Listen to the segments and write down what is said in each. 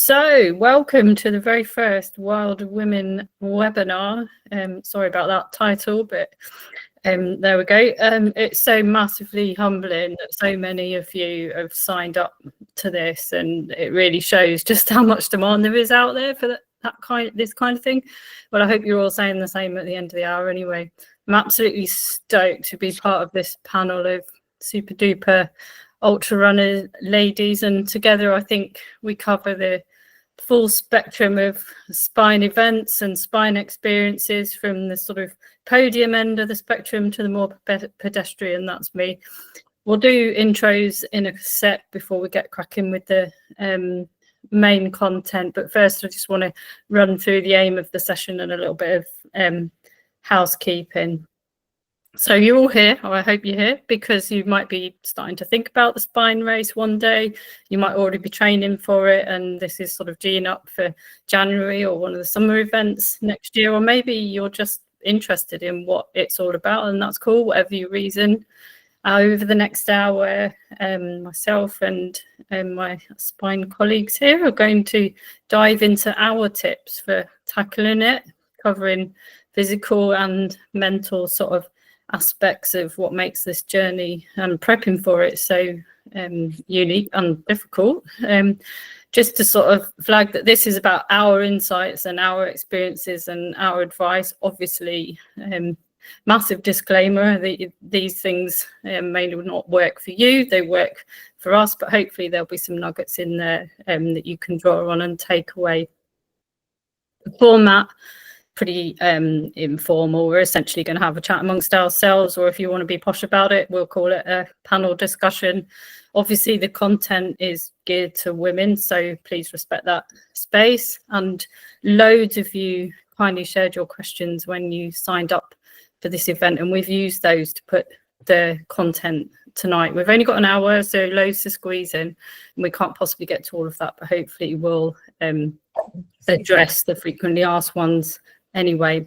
So, welcome to the very first Wild Women webinar. Sorry about that title, but there we go. It's so massively humbling that so many of you have signed up to this, and it really shows just how much demand there is out there for this kind of thing. Well, I hope you're all saying the same at the end of the hour anyway. I'm absolutely stoked to be part of this panel of super duper ultra runner ladies, and together I think we cover the full spectrum of spine events and spine experiences, from the sort of podium end of the spectrum to the more pedestrian. That's me. We'll do intros in a sec before we get cracking with the main content, but first I just want to run through the aim of the session and a little bit of housekeeping. So you're all here, or I hope you're here, because you might be starting to think about the spine race one day. You might already be training for it, and this is sort of geeing up for January or one of the summer events next year. Or maybe you're just interested in what it's all about, and that's cool, whatever your reason. Over the next hour, myself and my spine colleagues here are going to dive into our tips for tackling it, covering physical and mental sort of aspects of what makes this journey and prepping for it so unique and difficult. Just to sort of flag that this is about our insights and our experiences and our advice. Obviously, massive disclaimer, these things may not work for you, they work for us, but hopefully there'll be some nuggets in there that you can draw on and take away. The format, pretty informal. We're essentially going to have a chat amongst ourselves, or if you want to be posh about it, we'll call it a panel discussion. Obviously the content is geared to women, so please respect that space. And loads of you kindly shared your questions when you signed up for this event, and we've used those to put the content tonight. We've only got an hour, so loads to squeeze in, and we can't possibly get to all of that, but hopefully we'll address the frequently asked ones anyway.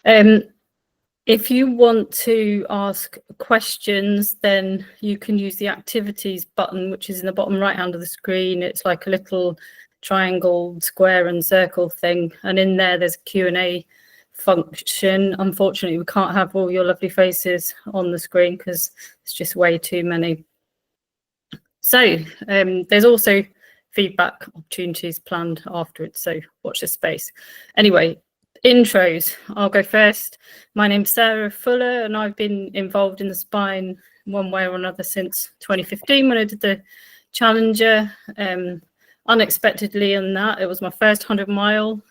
If you want to ask questions, then you can use the activities button, which is in the bottom right hand of the screen. It's like a little triangle, square and circle thing, and in there's a Q&A function. Unfortunately, we can't have all your lovely faces on the screen because it's just way too many. So there's also feedback opportunities planned afterwards, so watch this space. Anyway, intros. I'll go first. My name's Sarah Fuller, and I've been involved in the spine one way or another since 2015 when I did the Challenger. Unexpectedly in that, it was my first 100-mile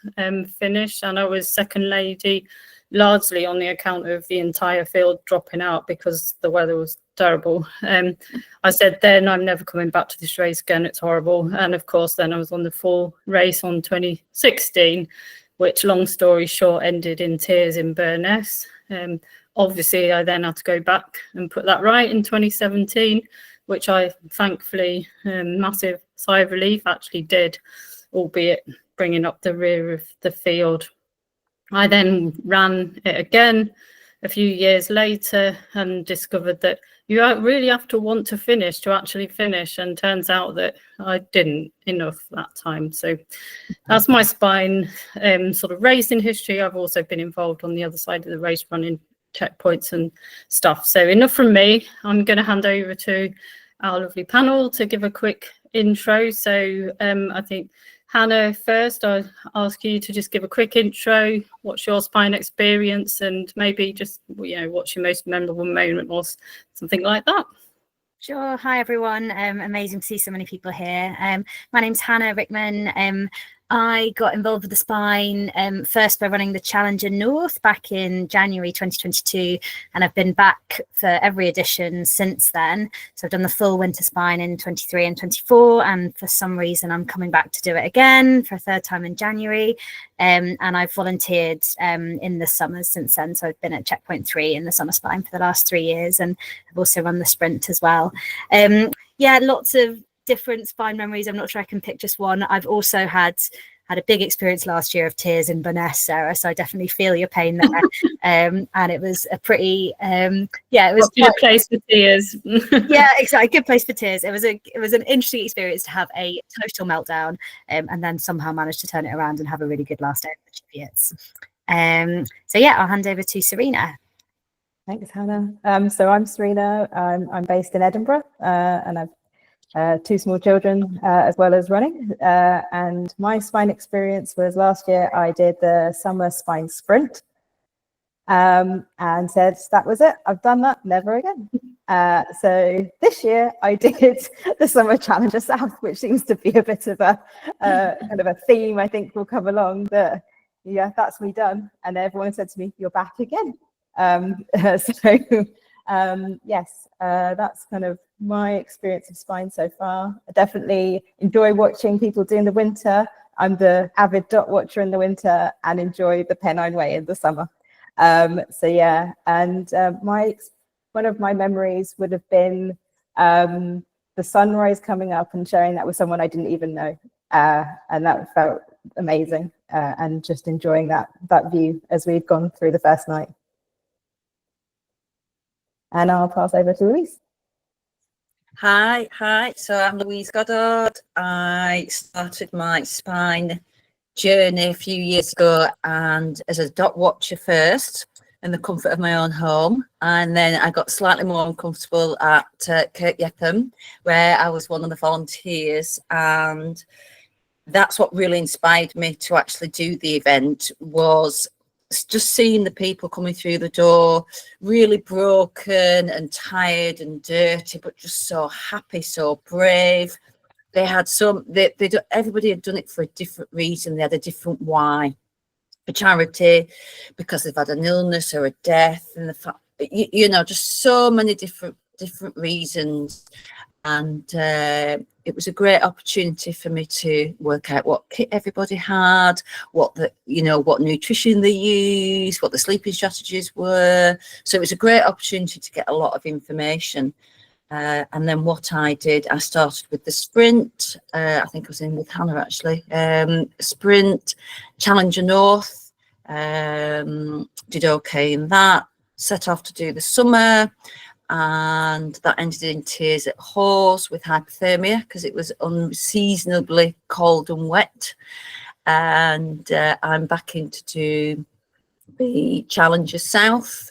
finish, and I was second lady, largely on the account of the entire field dropping out because the weather was terrible. I said then, I'm never coming back to this race again, it's horrible. And of course then I was on the full race on 2016, which, long story short, ended in tears in Burness. Obviously, I then had to go back and put that right in 2017, which I thankfully, massive sigh of relief, actually did, albeit bringing up the rear of the field. I then ran it again a few years later and discovered that you really have to want to finish to actually finish, and turns out that I didn't enough that time. So that's my spine sort of racing history. I've also been involved on the other side of the race, running checkpoints and stuff. So enough from me. I'm going to hand over to our lovely panel to give a quick intro. So I think Hannah, first, I'll ask you to just give a quick intro. What's your spine experience, and maybe just, what's your most memorable moment or something like that? Sure. Hi, everyone. Amazing to see so many people here. My name's Hannah Rickman. I got involved with the spine first by running the Challenger North back in January 2022, and I've been back for every edition since then. So I've done the full winter spine in 23 and 24, and for some reason I'm coming back to do it again for a third time in January. And I've volunteered in the summers since then. So I've been at Checkpoint 3 in the summer spine for the last 3 years, and I've also run the sprint as well. Yeah, lots of different spine memories. I'm not sure I can pick just one. I've also had had a big experience last year of tears in Burness, Sarah, so I definitely feel your pain there. And it was a pretty it was a place for tears. Yeah, exactly, good place for tears. It was an interesting experience to have a total meltdown, and then somehow manage to turn it around and have a really good last day of the Cheviets. So yeah, I'll hand over to Serena. Thanks, Hannah. So I'm Serena. I'm based in Edinburgh, and I've 2 small children, as well as running. And my spine experience was last year. I did the summer spine sprint, and said that was it. I've done that, never again. So this year I did the summer Challenger South, which seems to be a bit of a kind of a theme. I think will come along that. Yeah, that's me done. And everyone said to me, "You're back again." Yes, that's kind of my experience of spine so far. I definitely enjoy watching people do in the winter. I'm the avid dot watcher in the winter and enjoy the Pennine Way in the summer. So yeah, and one of my memories would have been the sunrise coming up and sharing that with someone I didn't even know, and that felt amazing, and just enjoying that view as we've gone through the first night. And I'll pass over to Louise. Hi. So I'm Louise Goddard. I started my spine journey a few years ago, and as a dot watcher first in the comfort of my own home, and then I got slightly more uncomfortable at Kirk Yeppham, where I was one of the volunteers, and that's what really inspired me to actually do the event, was just seeing the people coming through the door really broken and tired and dirty, but just so happy, so brave. They had everybody had done it for a different reason. They had a different why. For charity, because they've had an illness or a death, and just so many different reasons. And it was a great opportunity for me to work out what kit everybody had, what nutrition they used, what the sleeping strategies were. So it was a great opportunity to get a lot of information. And then what I did, I started with the sprint. I think I was in with Hannah actually. Sprint, Challenger North, did okay in that. Set off to do the summer, and that ended in tears at Hawes with hypothermia because it was unseasonably cold and wet. And I'm back in to do the Challenger South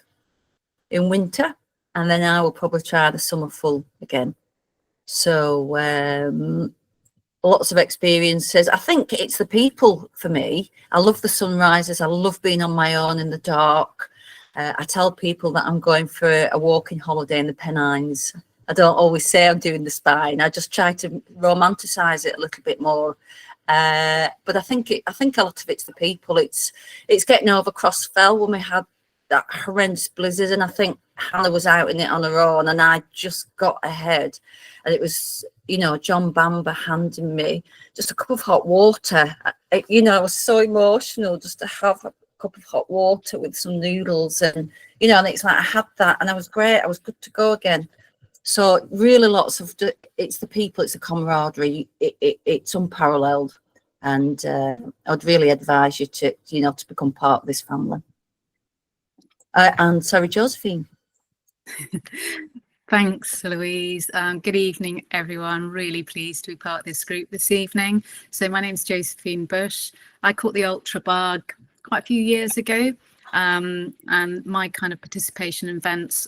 in winter, and then I will probably try the summer full again. So lots of experiences. I think it's the people for me. I love the sunrises. I love being on my own in the dark. I tell people that I'm going for a walking holiday in the Pennines. I don't always say I'm doing the spine. I just try to romanticize it a little bit more. But I think a lot of it's the people. It's getting over Crossfell when we had that horrendous blizzard, and I think Hannah was out in it on her own, and I just got ahead. And it was, John Bamber handing me just a cup of hot water. I was so emotional just to have a cup of hot water with some noodles, and and it's like I had that, and I was great. I was good to go again. So really, it's the people, it's the camaraderie. It's unparalleled, and I'd really advise you to to become part of this family. And sorry, Josephine. Thanks, Louise. Good evening, everyone. Really pleased to be part of this group this evening. So my name's Josephine Bush. I caught the ultra bug quite a few years ago, and my kind of participation in events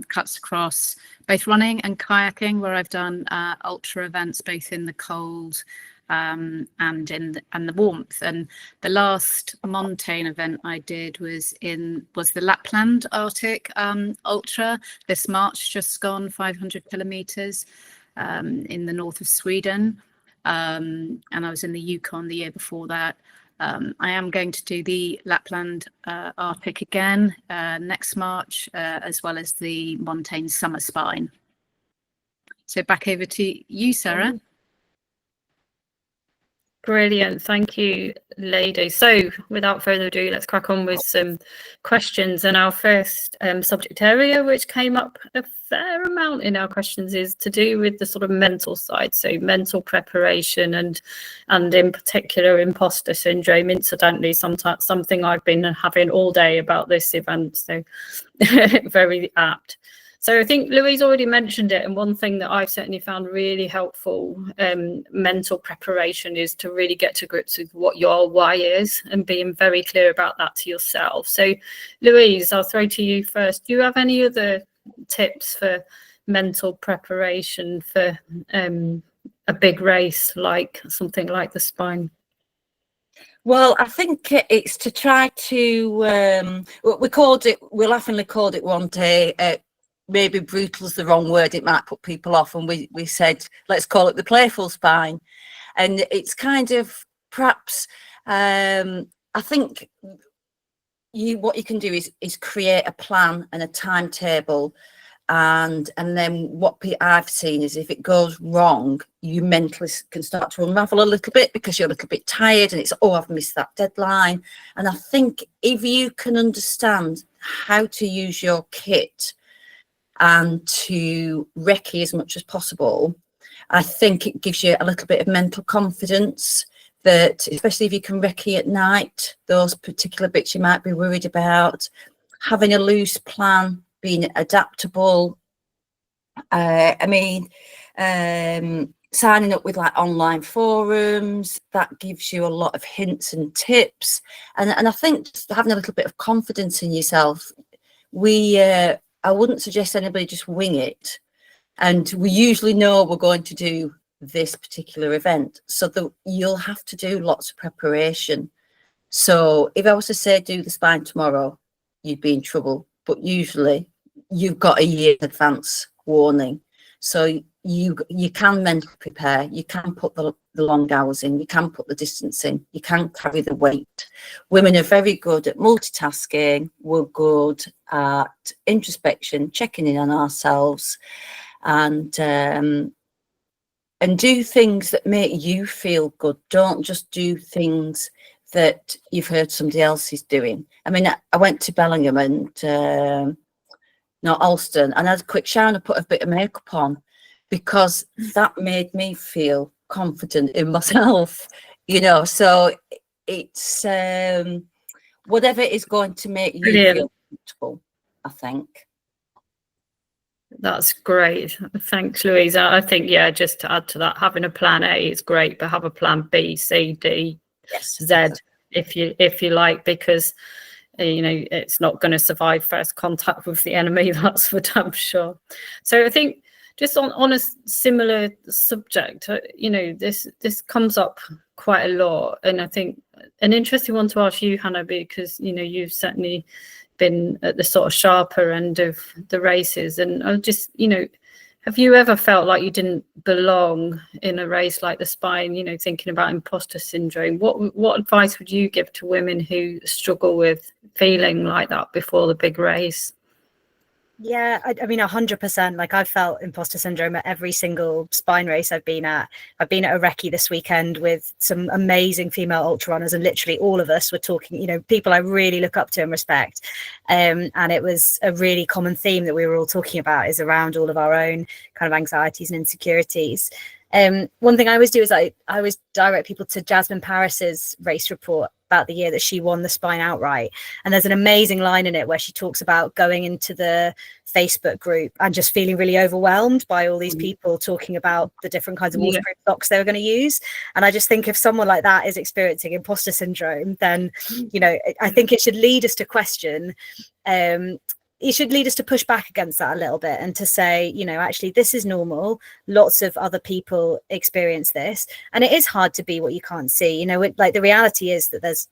cuts across both running and kayaking, where I've done ultra events both in the cold and the warmth. And the last montane event I did was the Lapland Arctic Ultra. This March just gone, 500 kilometers in the north of Sweden, and I was in the Yukon the year before that. I am going to do the Lapland Arctic again next March, as well as the montane summer spine. So back over to you, Sarah. Brilliant. Thank you, ladies. So without further ado, let's crack on with some questions. And our first subject area, which came up a fair amount in our questions, is to do with the sort of mental side. So mental preparation and in particular, imposter syndrome. Incidentally, sometimes something I've been having all day about this event. So very apt. So I think Louise already mentioned it, and one thing that I've certainly found really helpful mental preparation is to really get to grips with what your why is and being very clear about that to yourself. So Louise, I'll throw to you first. Do you have any other tips for mental preparation for a big race like something like the Spine? Well, I think it's to try to, we laughingly called it one day, maybe brutal is the wrong word, it might put people off, and we said, let's call it the playful spine. And it's kind of perhaps, I think what you can do is create a plan and a timetable. And then what I've seen is if it goes wrong, you mentally can start to unravel a little bit because you're a little bit tired and it's, oh, I've missed that deadline. And I think if you can understand how to use your kit and to recce as much as possible, I think it gives you a little bit of mental confidence that, especially if you can recce at night, those particular bits you might be worried about, having a loose plan, being adaptable. Signing up with like online forums, that gives you a lot of hints and tips. And I think just having a little bit of confidence in yourself, I wouldn't suggest anybody just wing it. And we usually know we're going to do this particular event, so that you'll have to do lots of preparation. So if I was to say do the Spine tomorrow, you'd be in trouble. But usually you've got a year in advance warning. So you can mentally prepare, you can put the long hours in, you can put the distance in, you can carry the weight. Women are very good at multitasking, we're good at introspection, checking in on ourselves, and do things that make you feel good. Don't just do things that you've heard somebody else is doing. I mean, I went to Bellingham and Alston, and I had a quick shower and I put a bit of makeup on because that made me feel confident in myself, you know. So it's whatever is going to make you feel comfortable, I think. That's great. Thanks, Louise. I think, yeah, just to add to that, having a plan A is great, but have a plan B, C, D, Z, if you like, because you know it's not going to survive first contact with the enemy, that's for damn sure. So I think just on a similar subject, you know, this comes up quite a lot, and I think an interesting one to ask you, Hannah, because you know you've certainly been at the sort of sharper end of the races, and I just, you know, have you ever felt like you didn't belong in a race like the Spine, you know, thinking about imposter syndrome? What advice would you give to women who struggle with feeling like that before the big race? Yeah, I mean, 100%. Like, I've felt imposter syndrome at every single Spine race I've been at. I've been at a recce this weekend with some amazing female ultra runners, and literally all of us were talking, you know, people I really look up to and respect. And it was a really common theme that we were all talking about, is around all of our own kind of anxieties and insecurities. One thing I always do is I always direct people to Jasmine Paris's race report about the year that she won the Spine outright. And there's an amazing line in it where she talks about going into the Facebook group and just feeling really overwhelmed by all these people talking about the different kinds of waterproof socks they were going to use. And I just think if someone like that is experiencing imposter syndrome, then, you know, I think it should lead us to question, it should lead us to push back against that a little bit and to say, you know, actually, this is normal. Lots of other people experience this. And it is hard to be what you can't see. You know, like the reality is that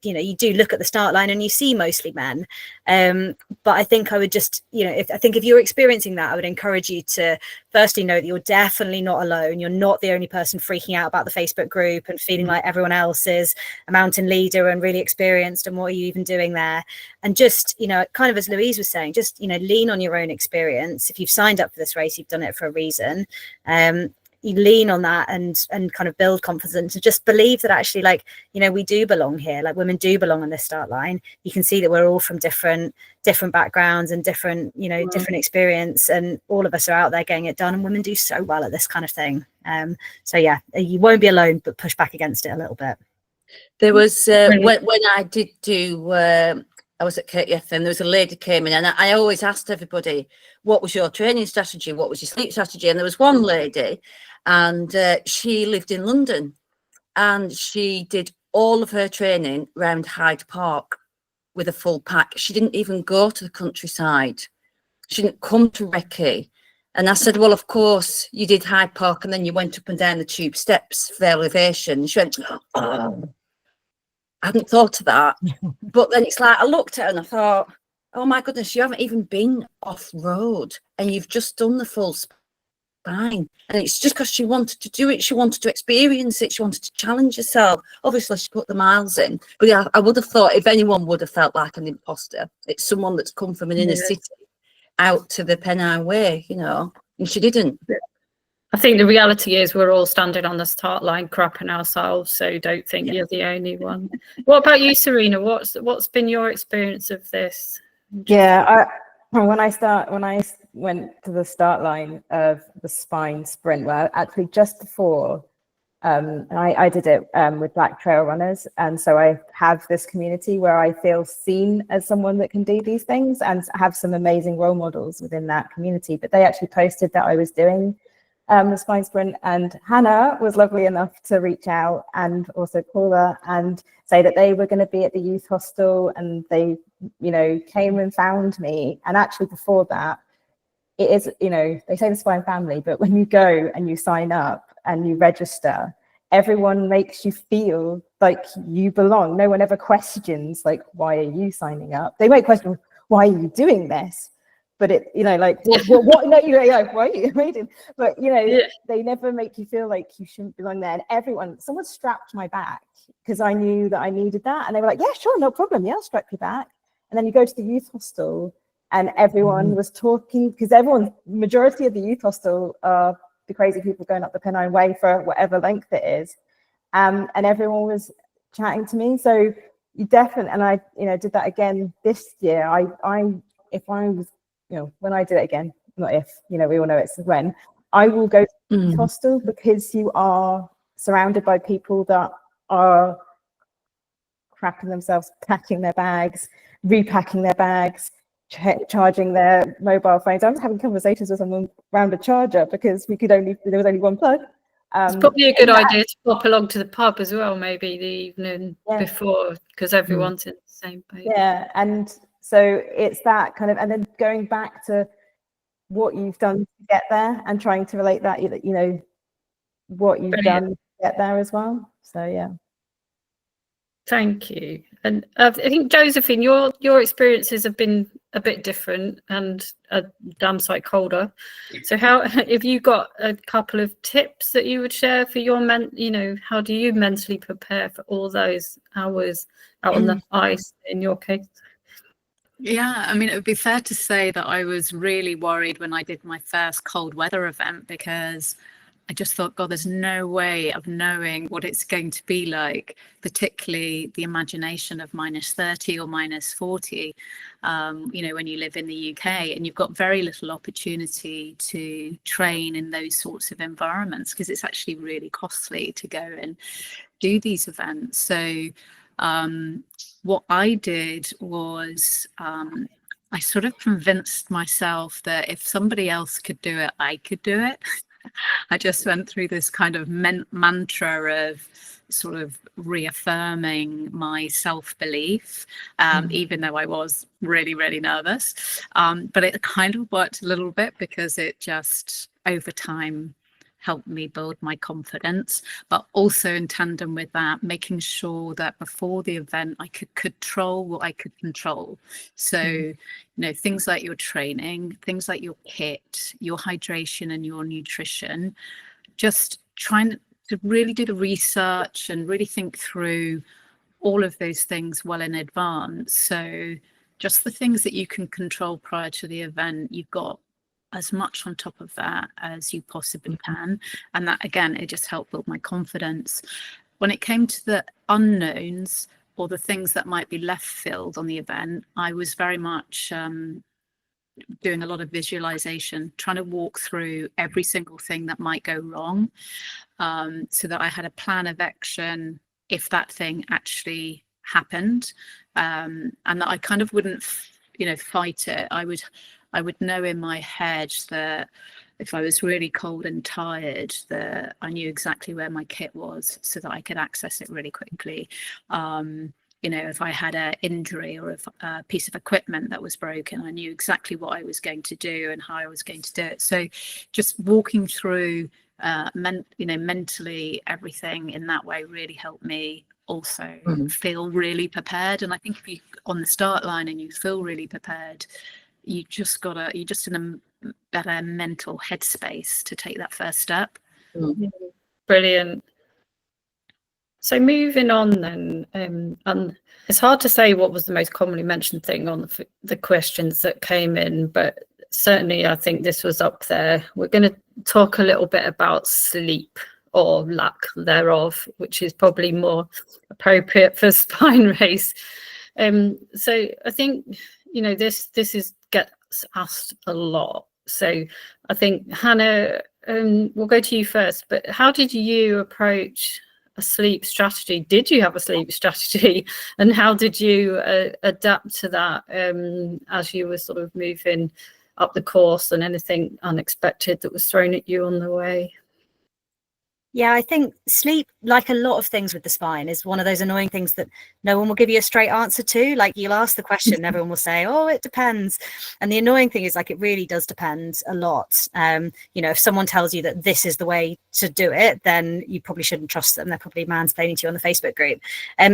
you do look at the start line and you see mostly men. But I think I would just, you know, if you're experiencing that, I would encourage you to firstly know that you're definitely not alone. You're not the only person freaking out about the Facebook group and feeling like everyone else is a mountain leader and really experienced, and what are you even doing there? And just, you know, kind of as Louise was saying, just, you know, lean on your own experience. If you've signed up for this race, you've done it for a reason. you lean on that and kind of build confidence and just believe that actually, like, you know, we do belong here. Like, women do belong on this start line. You can see that we're all from different backgrounds and different, you know, different experience, and all of us are out there getting it done, and women do so well at this kind of thing. So yeah, you won't be alone, but push back against it a little bit. There was when I did do I was at KTF, and there was a lady came in, and I always asked everybody, what was your training strategy, what was your sleep strategy? And there was one lady, and she lived in London, and she did all of her training around Hyde Park with a full pack. She didn't even go to the countryside. She didn't come to Recce. And I said, well, of course you did Hyde Park, and then you went up and down the tube steps for elevation. And she went, oh, I hadn't thought of that. But then it's like, I looked at her and I thought, oh my goodness, you haven't even been off road, and you've just done the full spine. And it's just because she wanted to do it. She wanted to experience it. She wanted to challenge herself. Obviously, she put the miles in. But yeah, I would have thought if anyone would have felt like an imposter, it's someone that's come from an inner city out to the Pennine Way, you know, and she didn't. I think the reality is we're all standing on the start line crapping ourselves, so don't think you're the only one. What about you, Serena? What's been your experience of this? Yeah, when I went to the start line of the spine sprint, well, actually just before, I did it with Black Trail Runners, and so I have this community where I feel seen as someone that can do these things, and have some amazing role models within that community. But they actually posted that I was doing the spine sprint, and Hannah was lovely enough to reach out, and also Paula, and say that they were going to be at the youth hostel, and they, you know, came and found me. And actually before that, it is, you know, they say the spine family, but when you go and you sign up and you register, everyone makes you feel like you belong. No one ever questions, like, why are you signing up? They might question, why are you doing this? But it, you know, like, what no, you know, like, why are you reading? But, you know, they never make you feel like you shouldn't belong there. And someone strapped my back because I knew that I needed that. And they were like, yeah, sure, no problem. Yeah, I'll strap you back. And then you go to the youth hostel, and everyone was talking, because majority of the youth hostel are the crazy people going up the Pennine Way for whatever length it is. And everyone was chatting to me. So you definitely, and I, you know, did that again this year. If I was, you know, when I do it again, not if, you know, we all know it's when, I will go to the hostel, because you are surrounded by people that are crapping themselves, packing their bags, repacking their bags, charging their mobile phones. I was having conversations with someone around a charger because there was only one plug. It's probably a good idea to pop along to the pub as well, maybe the evening before, because everyone's in the same boat. Yeah, and so it's that kind of, and then going back to what you've done to get there and trying to relate that, you know, what you've done to get there as well. So yeah. Thank you. And I think, Josephine, your experiences have been a bit different and a damn sight colder. So have you got a couple of tips that you would share for your you know, how do you mentally prepare for all those hours out on the ice in your case? Yeah, I mean, it would be fair to say that I was really worried when I did my first cold weather event, because I just thought, God, there's no way of knowing what it's going to be like, particularly the imagination of -30 or -40, you know, when you live in the UK and you've got very little opportunity to train in those sorts of environments, because it's actually really costly to go and do these events. So what I did was I sort of convinced myself that if somebody else could do it, I could do it. I just went through this kind of mantra of sort of reaffirming my self-belief, even though I was really, really nervous. But it kind of worked a little bit, because it just over time helped me build my confidence, but also in tandem with that, making sure that before the event I could control what I could control. So, you know, things like your training, things like your kit, your hydration and your nutrition, just trying to really do the research and really think through all of those things well in advance. So just the things that you can control prior to the event, you've got as much on top of that as you possibly can. And that, again, it just helped build my confidence. When it came to the unknowns or the things that might be left field on the event, I was very much doing a lot of visualization, trying to walk through every single thing that might go wrong, so that I had a plan of action if that thing actually happened, and that I kind of wouldn't, fight it. I would know in my head that if I was really cold and tired, that I knew exactly where my kit was so that I could access it really quickly. If I had an injury or a piece of equipment that was broken, I knew exactly what I was going to do and how I was going to do it. So just walking through mentally everything in that way really helped me also feel really prepared. And I think if you're on the start line and you feel really prepared, you're just in a better mental headspace to take that first step. Brilliant. So moving on then, and it's hard to say what was the most commonly mentioned thing on the questions that came in, but certainly I think this was up there. We're going to talk a little bit about sleep, or lack thereof, which is probably more appropriate for spine race. So I think, this gets asked a lot. So I think, Hannah, we'll go to you first, but how did you approach a sleep strategy? Did you have a sleep strategy, and how did you adapt to that as you were sort of moving up the course, and anything unexpected that was thrown at you on the way? Yeah, I think sleep, like a lot of things with the spine, is one of those annoying things that no one will give you a straight answer to. Like, you'll ask the question and everyone will say, oh, it depends. And the annoying thing is, like, it really does depend a lot. If someone tells you that this is the way to do it, then you probably shouldn't trust them. They're probably mansplaining to you on the Facebook group.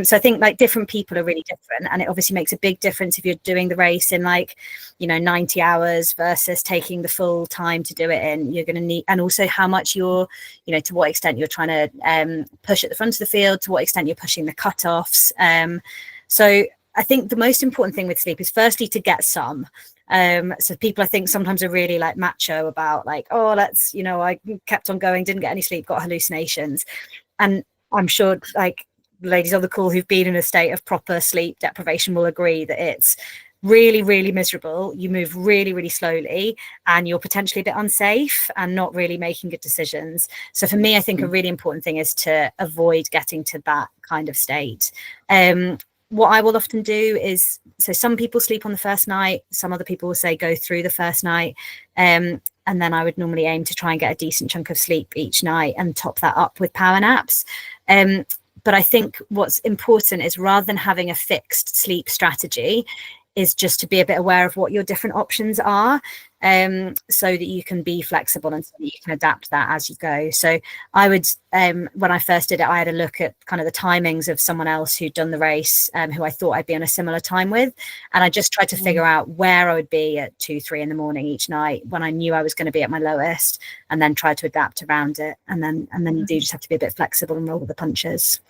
So I think, like, different people are really different. And it obviously makes a big difference if you're doing the race in 90 hours versus taking the full time to do it in. You're going to need, and also how much you're, to what extent you're trying to push at the front of the field, to what extent you're pushing the cutoffs. So I think the most important thing with sleep is firstly to get some. So people, I think, sometimes are really like macho about like, oh, I kept on going, didn't get any sleep, got hallucinations. And I'm sure like ladies on the call who've been in a state of proper sleep deprivation will agree that it's really, really miserable. You move really, really slowly, and you're potentially a bit unsafe and not really making good decisions. So for me, I think a really important thing is to avoid getting to that kind of state. What I will often do is, so some people sleep on the first night, some other people will say go through the first night. And then I would normally aim to try and get a decent chunk of sleep each night and top that up with power naps. But I think what's important is, rather than having a fixed sleep strategy, is just to be a bit aware of what your different options are, so that you can be flexible and so that you can adapt that as you go. So I would, when I first did it, I had a look at kind of the timings of someone else who'd done the race, who I thought I'd be on a similar time with. And I just tried to figure out where I would be at 2-3 in the morning each night when I knew I was going to be at my lowest, and then try to adapt around it. And then you do just have to be a bit flexible and roll with the punches.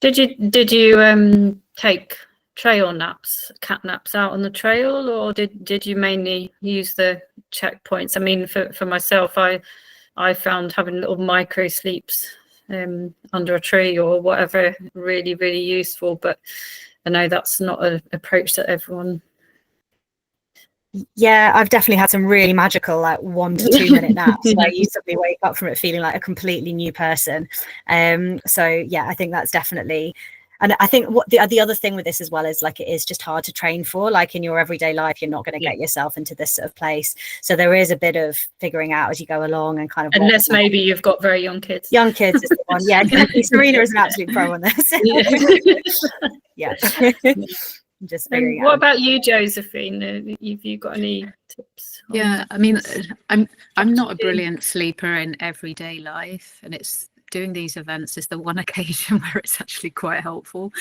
Did you take trail naps, cat naps out on the trail, or did you mainly use the checkpoints? I mean, for myself, I found having little micro sleeps under a tree or whatever really, really useful, but I know that's not an approach that everyone. Yeah, I've definitely had some really magical, like 1 to 2 minute naps where you suddenly wake up from it feeling like a completely new person. So yeah, I think that's definitely. And I think what the other thing with this as well is, like, it is just hard to train for. Like, in your everyday life, you're not going to get yourself into this sort of place. So there is a bit of figuring out as you go along, and kind of, unless maybe you've got very young kids. Young kids is the one. Yeah, Serena is an absolute pro on this. Yeah. Just figuring out. What about you, Josephine? Have you got any tips? Yeah, I mean, I'm not a brilliant sleeper in everyday life, and it's doing these events is the one occasion where it's actually quite helpful.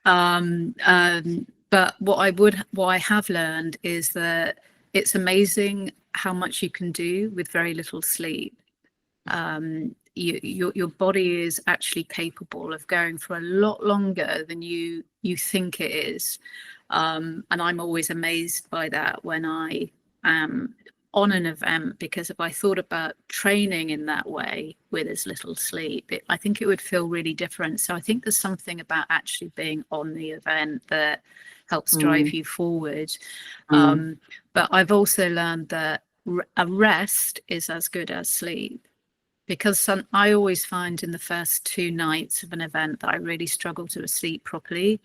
But what I have learned is that it's amazing how much you can do with very little sleep. Your body is actually capable of going for a lot longer than you think it is. And I'm always amazed by that when I on an event, because if I thought about training in that way with as little sleep, I think it would feel really different. So I think there's something about actually being on the event that helps drive you forward. But I've also learned that a rest is as good as sleep, because I always find in the first 2 nights of an event that I really struggle to sleep properly.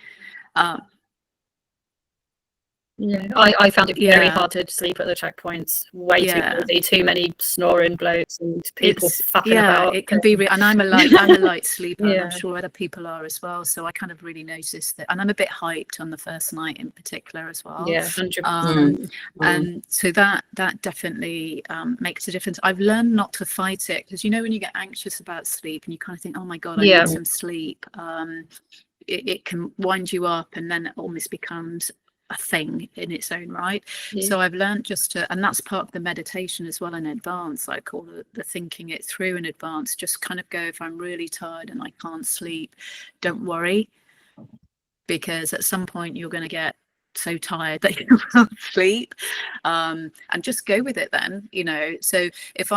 Yeah, I found it very hard to sleep at the checkpoints. Way too busy, too many snoring blokes and people faffing about. It can be, and I'm a light sleeper, and I'm sure other people are as well. So I kind of really noticed that, and I'm a bit hyped on the first night in particular as well. Yeah, 100%. And so that definitely makes a difference. I've learned not to fight it, because when you get anxious about sleep and you kind of think, oh my god, I need some sleep. It can wind you up, and then it almost becomes a thing in its own right. So I've learned just to, and that's part of the meditation as well in advance. I call it the thinking it through in advance. Just kind of go, if I'm really tired and I can't sleep, don't worry, because at some point you're going to get so tired that you won't sleep, and just go with it then. So if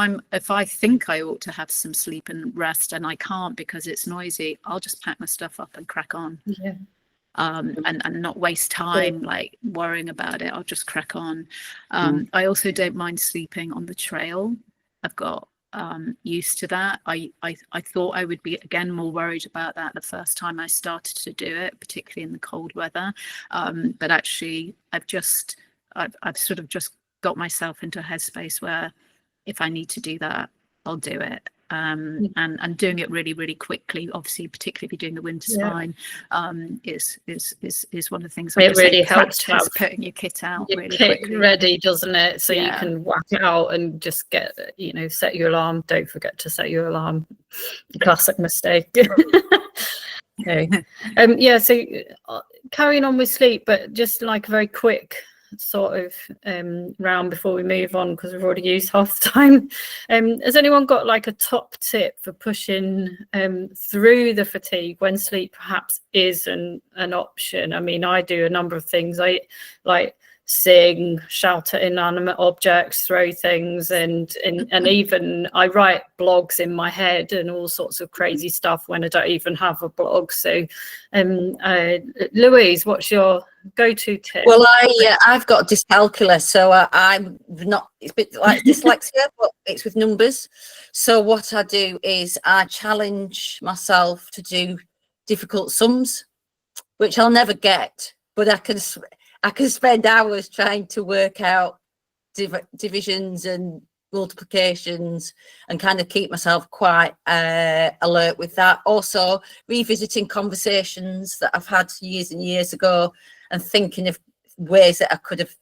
I think I ought to have some sleep and rest and I can't because it's noisy, I'll just pack my stuff up and crack on. And not waste time like worrying about it. I'll just crack on. I also don't mind sleeping on the trail. I've got used to that. I thought I would be again more worried about that the first time I started to do it, particularly in the cold weather. But actually I've sort of just got myself into a headspace where if I need to do that, I'll do it. And doing it really, really quickly, obviously, particularly if you're doing the winter spine, is one of the things. It really helps to have putting your kit out your really kit quickly, ready, doesn't it? So you can whack it out and just get, set your alarm. Don't forget to set your alarm. Classic mistake. Okay. So carrying on with sleep, but just like a very quick sort of round before we move on, because we've already used half the time. Has anyone got like a top tip for pushing through the fatigue when sleep perhaps isn't an option? I mean, I do a number of things. I like sing, shout at inanimate objects, throw things, and even I write blogs in my head and all sorts of crazy stuff when I don't even have a blog. So Louise, what's your go-to tip? Well, I've got dyscalculia, so I'm not, it's a bit like dyslexia, but it's with numbers. So what I do is I challenge myself to do difficult sums, which I'll never get, but I can spend hours trying to work out divisions and multiplications and kind of keep myself quite alert with that. Also revisiting conversations that I've had years and years ago and thinking of ways that I could have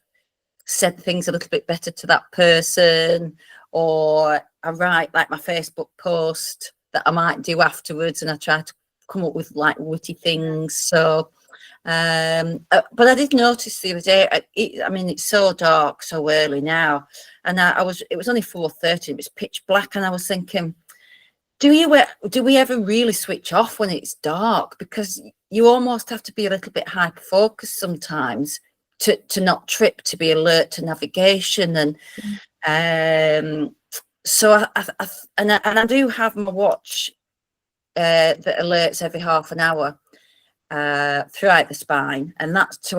said things a little bit better to that person, or I write like my Facebook post that I might do afterwards and I try to come up with like witty things. So but I did notice the other day, I mean, it's so dark so early now, and it was only 4:30, it was pitch black, and I was thinking, do we ever really switch off when it's dark? Because you almost have to be a little bit hyper focused sometimes to not trip, to be alert to navigation. And so I do have my watch that alerts every half an hour throughout the spine, and that's to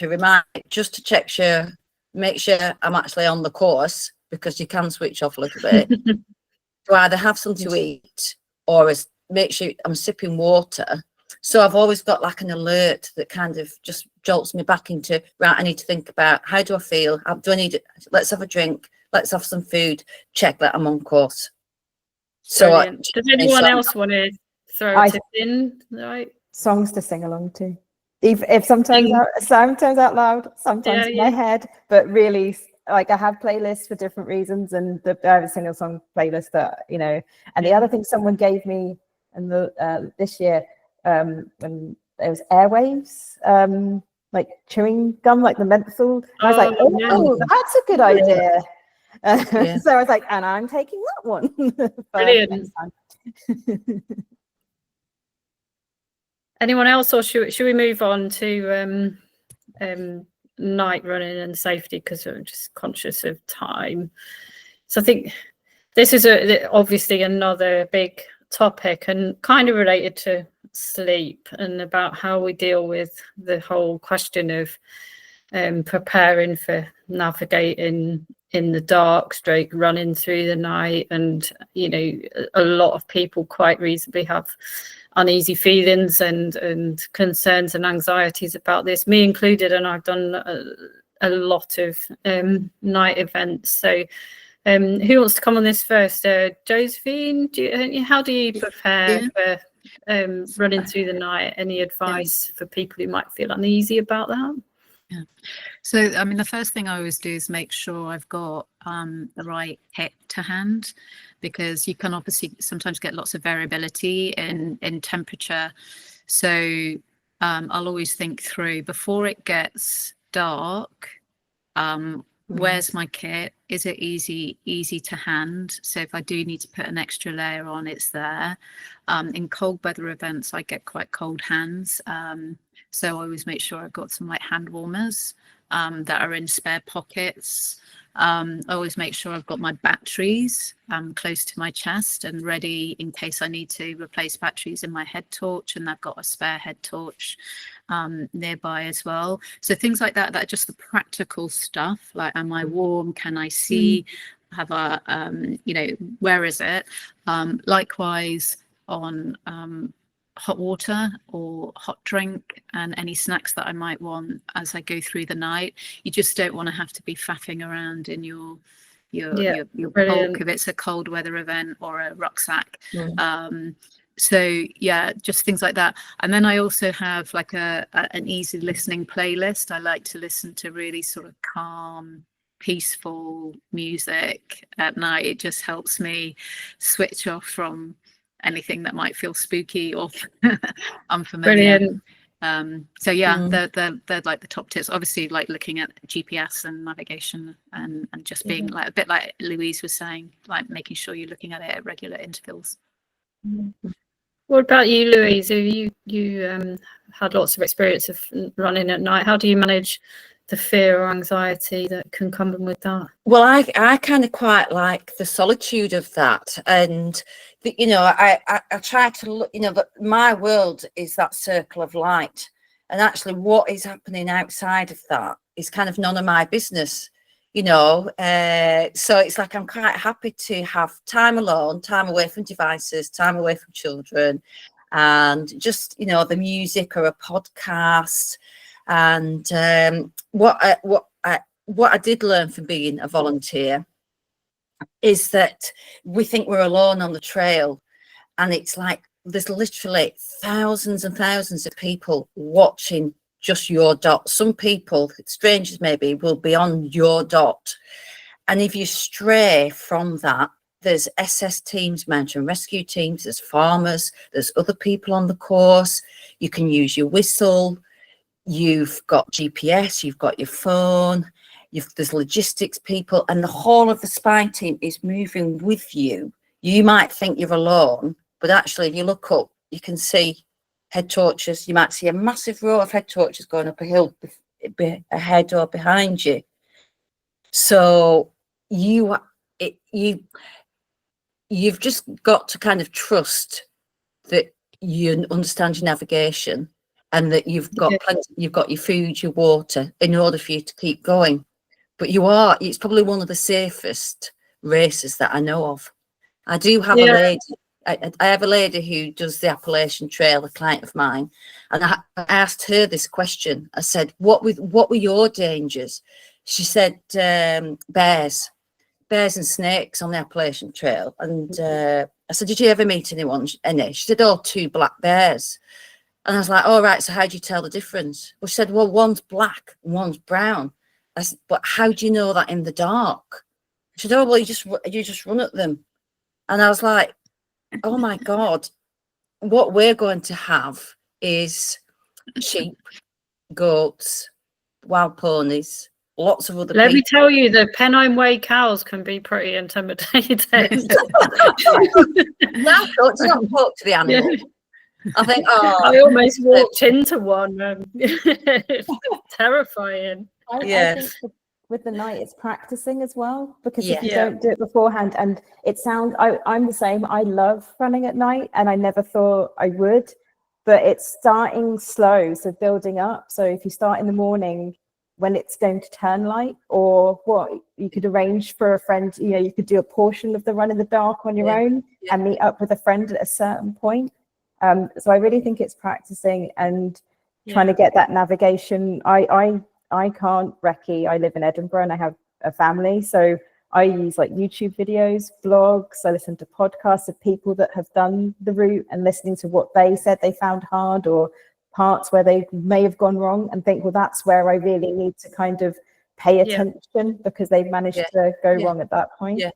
remind, just to make sure I'm actually on the course, because you can switch off a little bit. To either have something to eat or make sure I'm sipping water. So I've always got like an alert that kind of just jolts me back into, right, I need to think about, how do I feel? Do I need it? Let's have a drink. Let's have some food. Check that I'm on course. So does anyone else want to throw a tip in? Right. Songs to sing along to, if sometimes out loud, sometimes in my head, but really, like, I have playlists for different reasons, and I have a single song playlist that, and the other thing someone gave me this year, when there was airwaves, like chewing gum, like the menthol, I was like, that's a good idea. So I was like, and I'm taking that one. Brilliant. Anyone else, or should we move on to night running and safety because I'm just conscious of time. So I think this is obviously another big topic and kind of related to sleep and about how we deal with the whole question of preparing for navigating in the dark, stroke running through the night. And you know, a lot of people quite reasonably have uneasy feelings and concerns and anxieties about this, me included, and I've done a lot of night events. So who wants to come on this first? Josephine, how do you prepare for running through the night? Any advice for people who might feel uneasy about that? Yeah. So, I mean, the first thing I always do is make sure I've got the right kit to hand, because you can obviously sometimes get lots of variability in temperature. So I'll always think through before it gets dark, where's my kit? Is it easy to hand? So if I do need to put an extra layer on, it's there. In cold weather events, I get quite cold hands. So I always make sure I've got some like hand warmers that are in spare pockets. I always make sure I've got my batteries close to my chest and ready in case I need to replace batteries in my head torch, and I've got a spare head torch nearby as well. So things like that are just the practical stuff, like am I warm, can I see, have a you know, where is it? Likewise on hot water or hot drink and any snacks that I might want as I go through the night. You just don't want to have to be faffing around in your bulk if it's a cold weather event or a rucksack. So yeah, just things like that. And then I also have like an easy listening playlist. I like to listen to really sort of calm, peaceful music at night. It just helps me switch off from anything that might feel spooky or unfamiliar. Brilliant. So yeah, they're like the top tips. Obviously, like looking at GPS and navigation and just being like a bit like Louise was saying, like making sure you're looking at it at regular intervals. What about you, Louise? Have you had lots of experience of running at night? How do you manage the fear or anxiety that can come with that? Well, I kind of quite like the solitude of that, and you know, I try to look, you know, but my world is that circle of light, and actually what is happening outside of that is kind of none of my business, you know. So it's like I'm quite happy to have time alone, time away from devices, time away from children, and just, you know, the music or a podcast. And what I did learn from being a volunteer is that we think we're alone on the trail, and it's like there's literally thousands and thousands of people watching just your dot. Some people, strangers maybe, will be on your dot, and if you stray from that, there's SS teams, mountain rescue teams, there's farmers, there's other people on the course. You can use your whistle. You've got GPS, you've got your phone, there's logistics people, and the whole of the spy team is moving with you. You might think you're alone, but actually if you look up, you can see head torches. You might see a massive row of head torches going up a hill ahead or behind you. So you've just got to kind of trust that you understand your navigation, and that you've got plenty, you've got your food, your water, in order for you to keep going. But it's probably one of the safest races that I know of. I do have a lady, I have a lady who does the Appalachian Trail, a client of mine, and I asked her this question. I said, what were your dangers? She said, bears and snakes on the Appalachian Trail. And I said, did you ever meet anyone? She said, oh, 2 black bears. And I was like, all right, so how do you tell the difference? Well, she said, well, one's black and one's brown. I said, but how do you know that in the dark? She said, oh, well, you just run at them. And I was like, oh my God, what we're going to have is sheep, goats, wild ponies, lots of other people. Let me tell you, the Pennine Way cows can be pretty intimidating. Now, don't talk to the animal. Yeah. I think, I almost walked into one. Terrifying. I think with the night, it's practicing as well, because if you Yeah. don't do it beforehand, and it sounds, I'm the same. I love running at night, and I never thought I would, but it's starting slow, so building up. So if you start in the morning when it's going to turn light, or what, you could arrange for a friend, you know, you could do a portion of the run in the dark on your own and meet up with a friend at a certain point. So I really think it's practicing and trying to get that navigation. I can't recce. I live in Edinburgh and I have a family, so I use like YouTube videos, blogs. I listen to podcasts of people that have done the route and listening to what they said they found hard, or parts where they may have gone wrong, and think, well, that's where I really need to kind of pay attention, because they've managed to go wrong at that point. Yeah.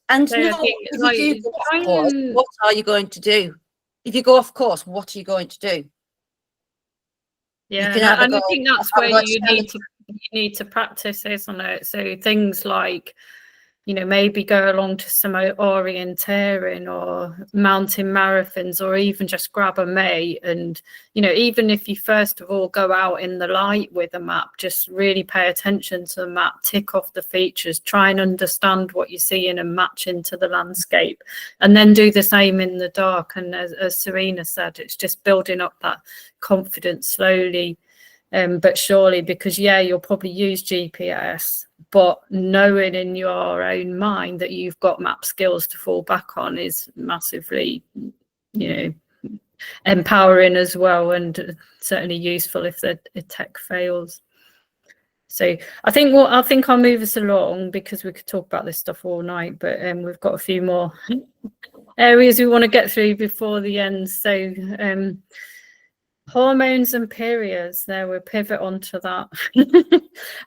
And So I no, think, if like, you do go try off course, and- what are you going to do? If you go off course, what are you going to do? Yeah, can have a and I go- think that's have a where go you need to practice, isn't it? So things like, you know, maybe go along to some orienteering or mountain marathons, or even just grab a mate. And, you know, even if you first of all go out in the light with a map, just really pay attention to the map, tick off the features, try and understand what you're seeing and match into the landscape, and then do the same in the dark. And as Serena said, it's just building up that confidence slowly but surely, because you'll probably use GPS, but knowing in your own mind that you've got map skills to fall back on is massively, you know, empowering as well, and certainly useful if the tech fails. So I think I'll move us along, because we could talk about this stuff all night, but we've got a few more areas we want to get through before the end. So hormones and periods, there we'll pivot onto that.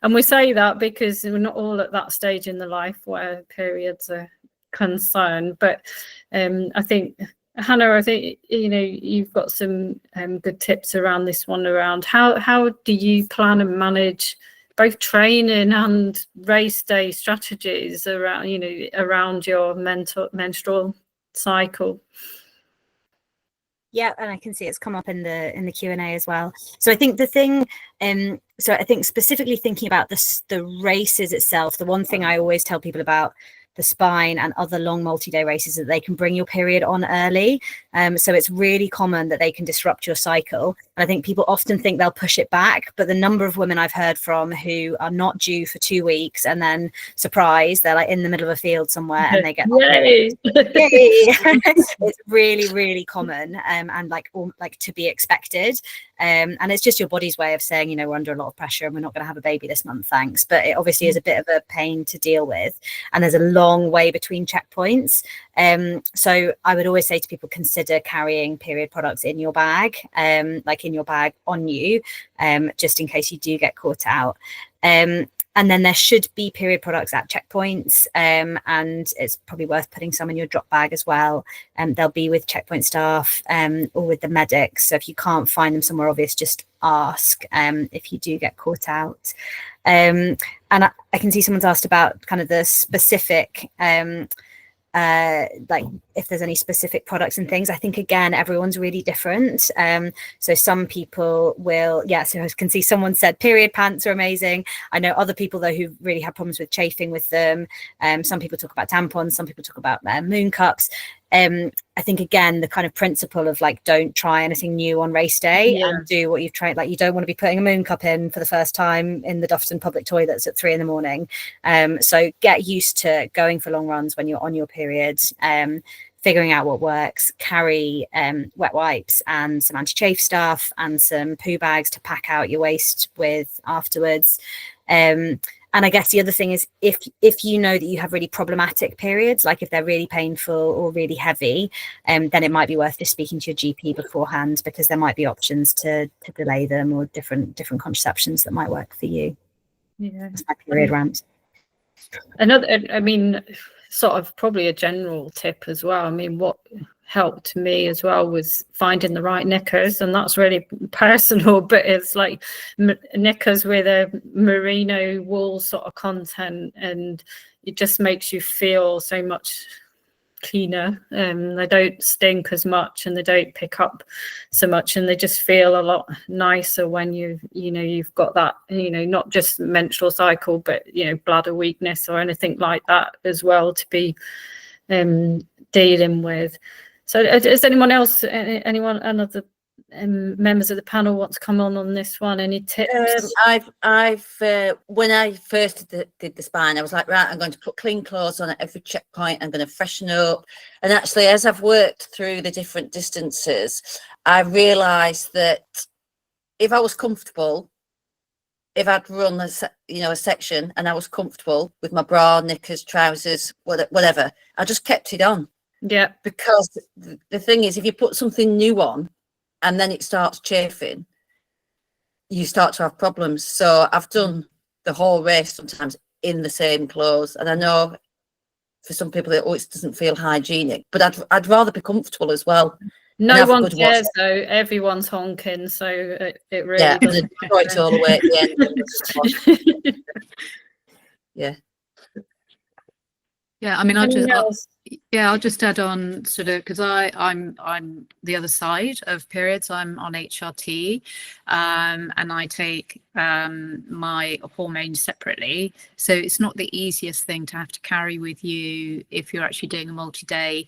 And we say that because we're not all at that stage in the life where periods are concerned, but I think, Hannah, I think, you know, you've got some good tips around this one, around how do you plan and manage both training and race day strategies around, you know, around your menstrual cycle. Yeah, and I can see it's come up in the Q&A as well. So I think the thing, so I think specifically thinking about the races itself, the one thing I always tell people about the Spine and other long multi-day races, that they can bring your period on early. So it's really common that they can disrupt your cycle. And I think people often think they'll push it back, but the number of women I've heard from who are not due for 2 weeks, and then surprise, they're like in the middle of a field somewhere and they get Yay! It's really, really common, and like to be expected. And it's just your body's way of saying, you know, we're under a lot of pressure and we're not going to have a baby this month, thanks. But it obviously is a bit of a pain to deal with, and there's a long way between checkpoints. So I would always say to people, consider carrying period products in your bag, like in your bag on you, just in case you do get caught out. And then there should be period products at checkpoints, and it's probably worth putting some in your drop bag as well. They'll be with checkpoint staff or with the medics. So if you can't find them somewhere obvious, just ask if you do get caught out. And I can see someone's asked about kind of the specific like if there's any specific products and things. I think again, everyone's really different. So some people will, so I can see someone said period pants are amazing. I know other people though who really have problems with chafing with them. Some people talk about tampons, some people talk about their moon cups. I think again, the kind of principle of like, don't try anything new on race day and do what you've tried. Like, you don't want to be putting a moon cup in for the first time in the Dufferton public toilets at 3 a.m. So get used to going for long runs when you're on your periods, figuring out what works. Carry wet wipes and some anti-chafe stuff and some poo bags to pack out your waste with afterwards. And I guess the other thing is, if you know that you have really problematic periods, like if they're really painful or really heavy, then it might be worth just speaking to your GP beforehand, because there might be options to delay them, or different contraceptions that might work for you. Yeah, that's my period rant. Another, I mean, sort of probably a general tip as well. I mean, what helped me as well was finding the right knickers, and that's really personal, but it's like knickers with a merino wool sort of content, and it just makes you feel so much cleaner, they don't stink as much, and they don't pick up so much, and they just feel a lot nicer when you've got that, not just menstrual cycle, but bladder weakness or anything like that as well to be dealing with. So does anyone else, another members of the panel want to come on this one? Any tips? I've when I first did the spine, I was like, right, I'm going to put clean clothes on at every checkpoint. I'm going to freshen up. And actually, as I've worked through the different distances, I realised that if I was comfortable, if I'd run a section and I was comfortable with my bra, knickers, trousers, whatever, I just kept it on. Yeah. Because the thing is, if you put something new on and then it starts chafing, you start to have problems. So I've done the whole race sometimes in the same clothes, and I know for some people it doesn't feel hygienic, but I'd rather be comfortable as well. No one cares though. Everyone's honking, so it really doesn't. It's all the way at the end. Yeah. Yeah, I mean, I'll just add on sort of, because I'm the other side of periods. I'm on HRT, and I take my hormones separately. So it's not the easiest thing to have to carry with you if you're actually doing a multi-day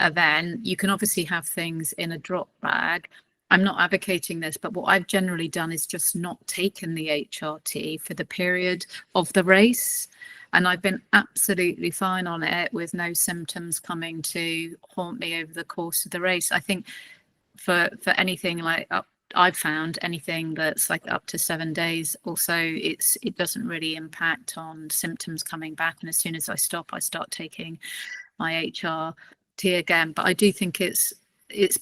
event. You can obviously have things in a drop bag. I'm not advocating this, but what I've generally done is just not taken the HRT for the period of the race. And I've been absolutely fine on it with no symptoms coming to haunt me over the course of the race. I think for anything like I've found anything that's like up to 7 days or so, it doesn't really impact on symptoms coming back. And as soon as I start taking my HRT again. But I do think it's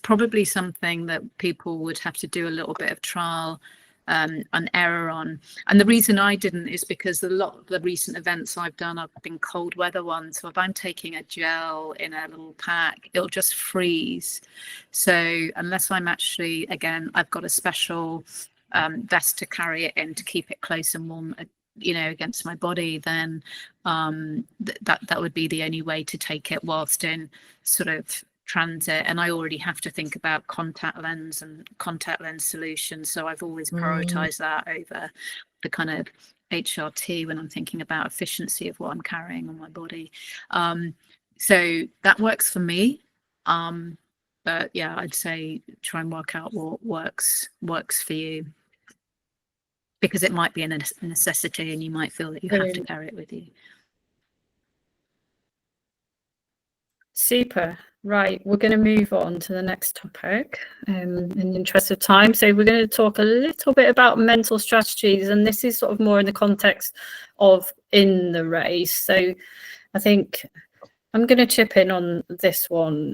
probably something that people would have to do a little bit of trial and error on. And the reason I didn't is because a lot of the recent events I've done have been cold weather ones. So if I'm taking a gel in a little pack, it'll just freeze. So unless I'm actually, again, I've got a special vest to carry it in to keep it close and warm, against my body, then that would be the only way to take it whilst in sort of transit. And I already have to think about contact lens and contact lens solutions, so I've always prioritized that over the kind of HRT when I'm thinking about efficiency of what I'm carrying on my body. So that works for me, but yeah, I'd say try and work out what works for you, because it might be a necessity and you might feel that you have to carry it with you. Super. Right, we're going to move on to the next topic in the interest of time. So we're going to talk a little bit about mental strategies, and this is sort of more in the context of in the race. So I think I'm going to chip in on this one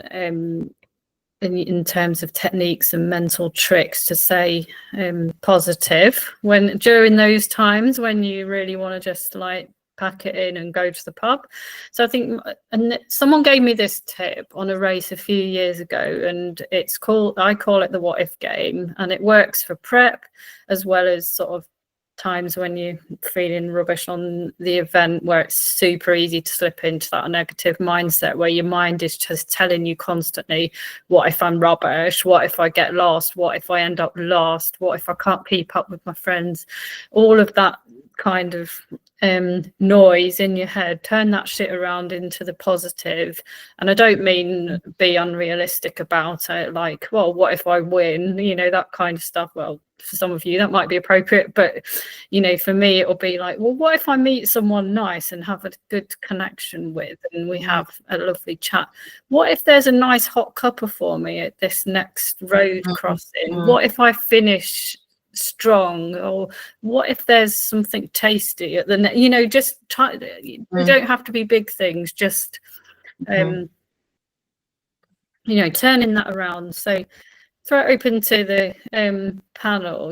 in terms of techniques and mental tricks to stay positive when during those times when you really want to just like pack it in and go to the pub. So I think, and someone gave me this tip on a race a few years ago, and I call it the what if game, and it works for prep as well as sort of times when you're feeling rubbish on the event, where it's super easy to slip into that negative mindset where your mind is just telling you constantly, what if I'm rubbish, what if I get lost, what if I end up lost, what if I can't keep up with my friends, all of that kind of noise in your head. Turn that shit around into the positive. And I don't mean be unrealistic about it, like, well, what if I win, that kind of stuff. Well, for some of you that might be appropriate, but for me it'll be like, well, what if I meet someone nice and have a good connection with, and we have a lovely chat? What if there's a nice hot cuppa for me at this next road crossing? What if I finish strong? Or what if there's something tasty at the just try. They don't have to be big things, just turning that around. So throw it open to the panel.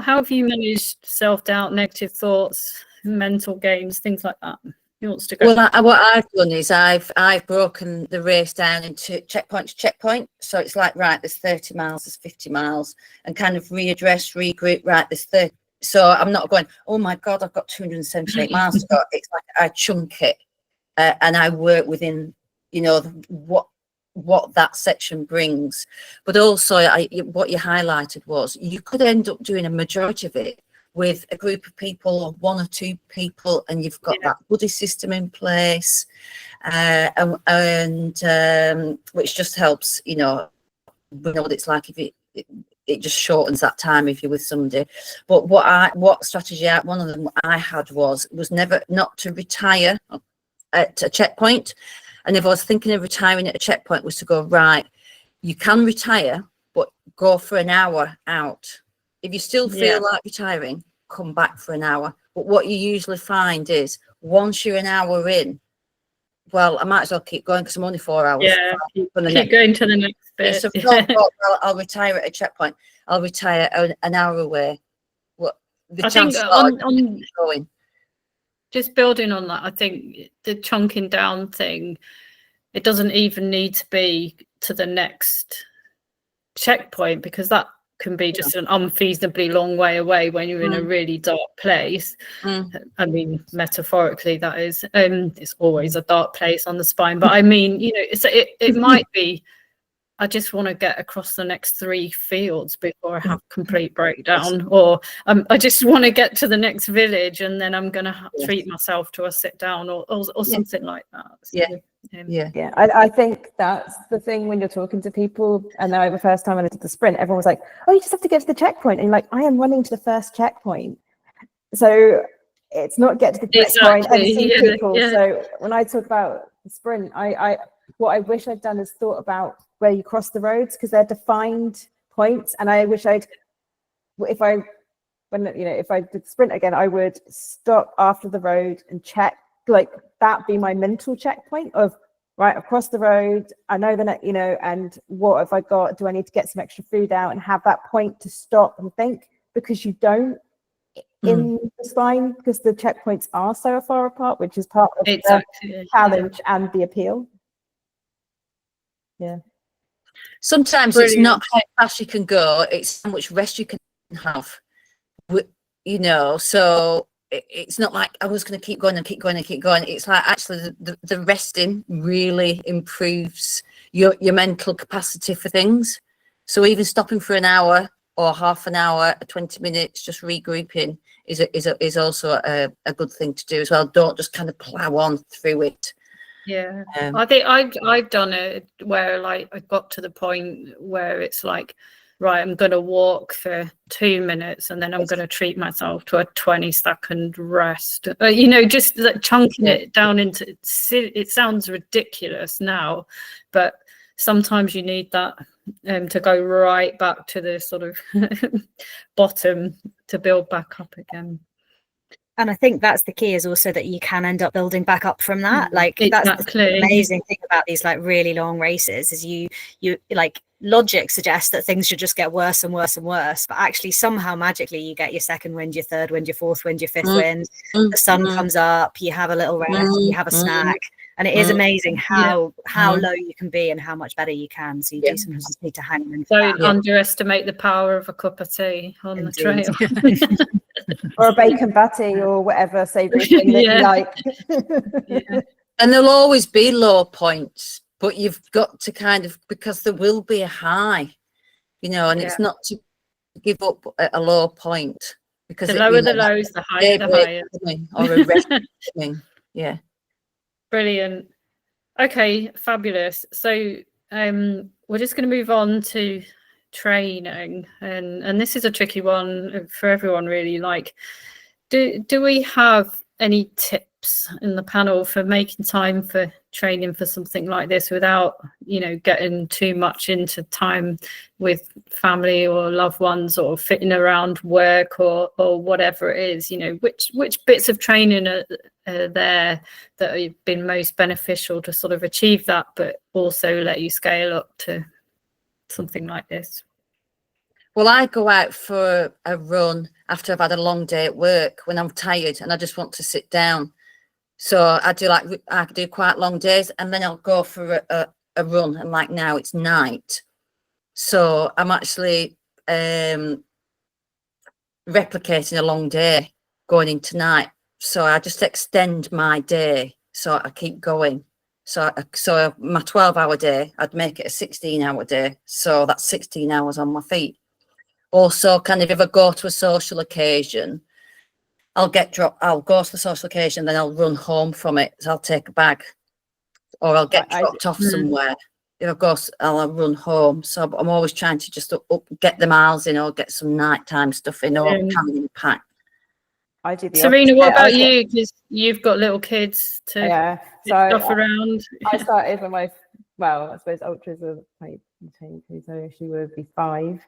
How have you managed self-doubt, negative thoughts, mental games, things like that? Who wants to go? Well, what I've done is I've broken the race down into checkpoint to checkpoint. So it's like, right, there's 30 miles, there's 50 miles, and kind of readdress, regroup, right, there's 30. So I'm not going, oh my God, I've got 278 miles to go. It's like I chunk it and I work within you know, what that section brings. But also what you highlighted was you could end up doing a majority of it with a group of people or one or two people, and you've got that buddy system in place, and which just helps, you know, we know what it's like if it just shortens that time if you're with somebody. But what strategy one of them I had was not to retire at a checkpoint. And if I was thinking of retiring at a checkpoint, was to go, right, you can retire, but go for an hour out. If you still feel like retiring, come back for an hour. But what you usually find is once you're an hour in, well, I might as well keep going because I'm only 4 hours. Yeah, keep going to the next bit. So I'll retire at a checkpoint. I'll retire an hour away. What the chance on going? Just building on that, I think the chunking down thing, it doesn't even need to be to the next checkpoint, because that can be just an unfeasibly long way away when you're in a really dark place. I mean, metaphorically, that is. It's always a dark place on the spine, but I mean, you know, it might be, I just want to get across the next 3 fields before I have complete breakdown, or I just want to get to the next village and then I'm going to treat myself to a sit down or something like that. So, I think that's the thing when you're talking to people. And now the first time when I did the sprint, everyone was like, oh, you just have to get to the checkpoint. And you're like, I am running to the first checkpoint. So it's not get to the checkpoint and see people. So when I talk about the sprint, what I wish I'd done is thought about where you cross the roads, because they're defined points. And I wish if I did sprint again, I would stop after the road and check, like that be my mental checkpoint of, right, across the road, I know the next, you know, and what have I got? Do I need to get some extra food out, and have that point to stop and think, because you don't in the spine, because the checkpoints are so far apart, which is part of the challenge and the appeal. Yeah. Sometimes it's not how fast you can go, it's how much rest you can have, you know. So it's not like I was going to keep going and keep going and keep going. It's like actually the resting really improves your mental capacity for things. So even stopping for an hour or half an hour, 20 minutes, just regrouping is also a good thing to do as well. Don't just kind of plow on through it. Yeah, I think I've done it where, like, I got to the point where it's like, right, I'm going to walk for 2 minutes and then I'm going to treat myself to a 20-second rest. You know, just like chunking it down into, it sounds ridiculous now, but sometimes you need that to go right back to the sort of bottom to build back up again. And I think that's the key, is also that you can end up building back up from that. Like that's the amazing thing about these like really long races, is you like, logic suggests that things should just get worse and worse and worse, but actually somehow magically you get your second wind, your third wind, your fourth wind, your fifth wind, the sun comes up, you have a little rest, you have a snack, and it is amazing how low you can be and how much better you can. So you do sometimes just need to hang in. Don't underestimate the power of a cup of tea on the trail. Or a bacon butty or whatever savoury thing that you like. And there'll always be low points, but you've got to kind of, because there will be a high, you know, and it's not to give up at a low point, because the lower the lows, the higher the higher. Or a rest thing. Yeah. Brilliant. Okay, fabulous. So we're just going to move on to training, and this is a tricky one for everyone, really. Like, do we have any tips in the panel for making time for training for something like this without, you know, getting too much into time with family or loved ones, or fitting around work or whatever it is? You know, which bits of training are there that have been most beneficial to sort of achieve that, but also let you scale up to something like this? Well, I go out for a run after I've had a long day at work when I'm tired and I just want to sit down. So I do quite long days, and then I'll go for a run. And like now it's night, so I'm actually replicating a long day going into night. So I just extend my day, so I keep going. So my 12-hour day, I'd make it a 16-hour day. So that's 16 hours on my feet. Also, kind of if I go to a social occasion, I'll go to the social occasion, then I'll run home from it. So I'll take a bag, or I'll get dropped off somewhere. If I go, I'll run home. So I'm always trying to just get the miles in, or get some nighttime stuff in, or carry in pack. I do the Serena, opposite. what about you? Because you've got little kids to stuff around. I started when I suppose ultras were 22, so she would be 5.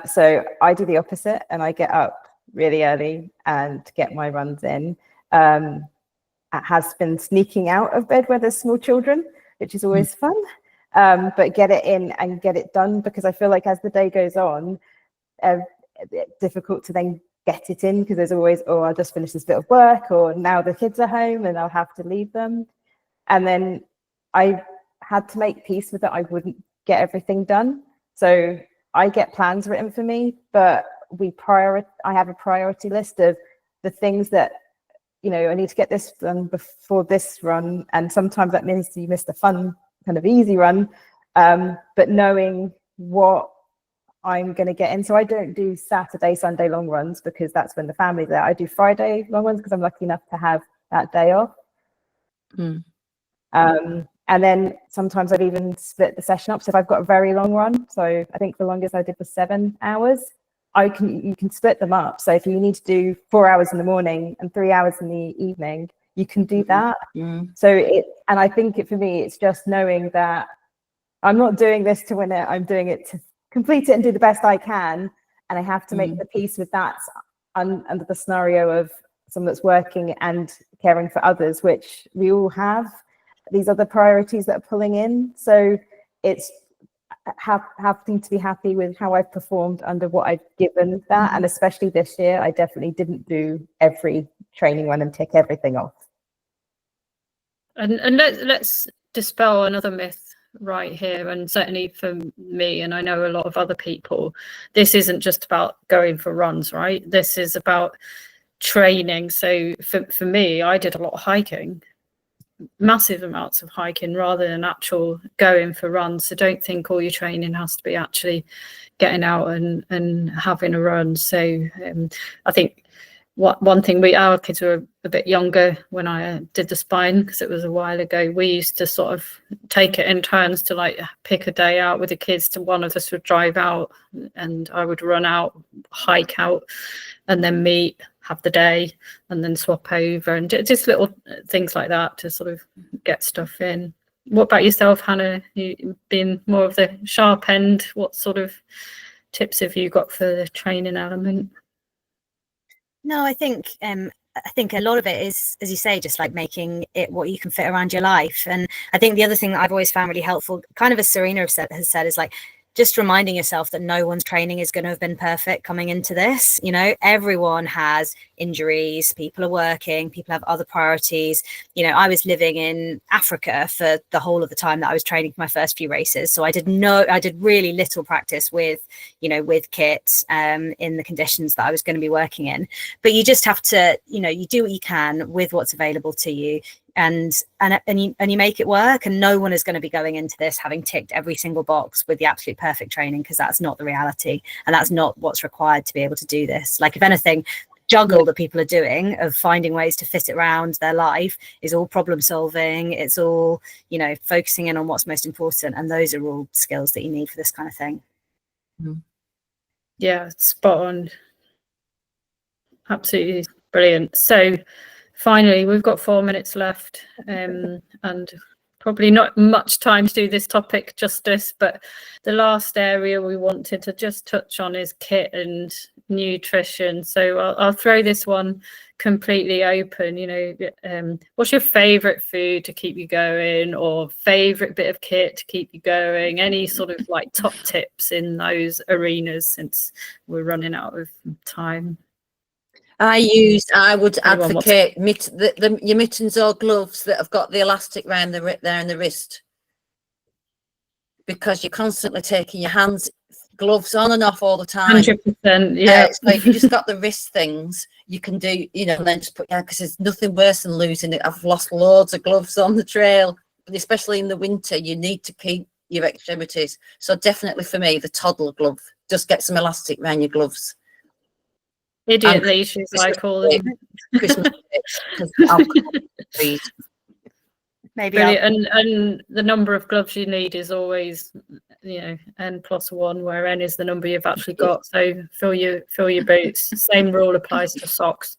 So I do the opposite, and I get up really early and get my runs in. It has been sneaking out of bed where there's small children, which is always fun. But get it in and get it done, because I feel like as the day goes on, it's difficult to then get it in, because there's always, I'll just finish this bit of work, or now the kids are home and I'll have to leave them. And then I had to make peace with that I wouldn't get everything done. So I get plans written for me, but I have a priority list of the things that, I need to get this done before this run. And sometimes that means you miss the fun, kind of easy run, but knowing what I'm going to get in. So I don't do Saturday, Sunday long runs, because that's when the family's there. I do Friday long runs because I'm lucky enough to have that day off. And then sometimes I'd even split the session up. So if I've got a very long run, so I think the longest I did was 7 hours, you can split them up. So if you need to do 4 hours in the morning and 3 hours in the evening, you can do that. So and I think for me, it's just knowing that I'm not doing this to win it. I'm doing it to complete it and do the best I can. And I have to make the peace with that under the scenario of someone that's working and caring for others, which we all have these other priorities that are pulling in. So it's having to be happy with how I've performed under what I've given that. And especially this year, I definitely didn't do every training run and tick everything off. And let's dispel another myth right here, and certainly for me, and I know a lot of other people, this isn't just about going for runs, right? This is about training. So for me, I did a lot of hiking, massive amounts of hiking, rather than actual going for runs. So don't think all your training has to be actually getting out and having a run. So I think one thing, our kids were a bit younger when I did the spine, because it was a while ago. We used to sort of take it in turns to like pick a day out with the kids. To one of us would drive out and I would run out, hike out, and then meet, have the day, and then swap over, and just little things like that to sort of get stuff in. What about yourself, Hannah? You being more of the sharp end, what sort of tips have you got for the training element? No, I think a lot of it is, as you say, just like making it what you can fit around your life. And I think the other thing that I've always found really helpful, kind of as Serena has said, is like just reminding yourself that no one's training is going to have been perfect coming into this. Everyone has injuries, people are working, people have other priorities. I was living in Africa for the whole of the time that I was training for my first few races. So I did really little practice with kit in the conditions that I was going to be working in. But you just have to, you do what you can with what's available to you. And you make it work, and no one is going to be going into this having ticked every single box with the absolute perfect training, because that's not the reality, and that's not what's required to be able to do this. Like, if anything, juggle that people are doing of finding ways to fit it around their life is all problem solving. It's all, focusing in on what's most important, and those are all skills that you need for this kind of thing. Yeah, spot on. Absolutely brilliant. So finally, we've got 4 minutes left, and probably not much time to do this topic justice, but the last area we wanted to just touch on is kit and nutrition. So I'll throw this one completely open. What's your favorite food to keep you going, or favorite bit of kit to keep you going? Any sort of like top tips in those arenas, since we're running out of time? I would advocate your mittens or gloves that have got the elastic round there in the wrist, because you're constantly taking your gloves on and off all the time. 100%, yeah. So if you just got the wrist things, you can do, and then just put, because there's nothing worse than losing it. I've lost loads of gloves on the trail. especially in the winter, you need to keep your extremities. So definitely for me, the toddler glove, just get some elastic around your gloves. Idiot leashes, I call them. Christmas because alcohol freeze. Maybe Brilliant. And the number of gloves you need is always, n+1, where n is the number you've actually got. So fill your boots. Same rule applies to socks.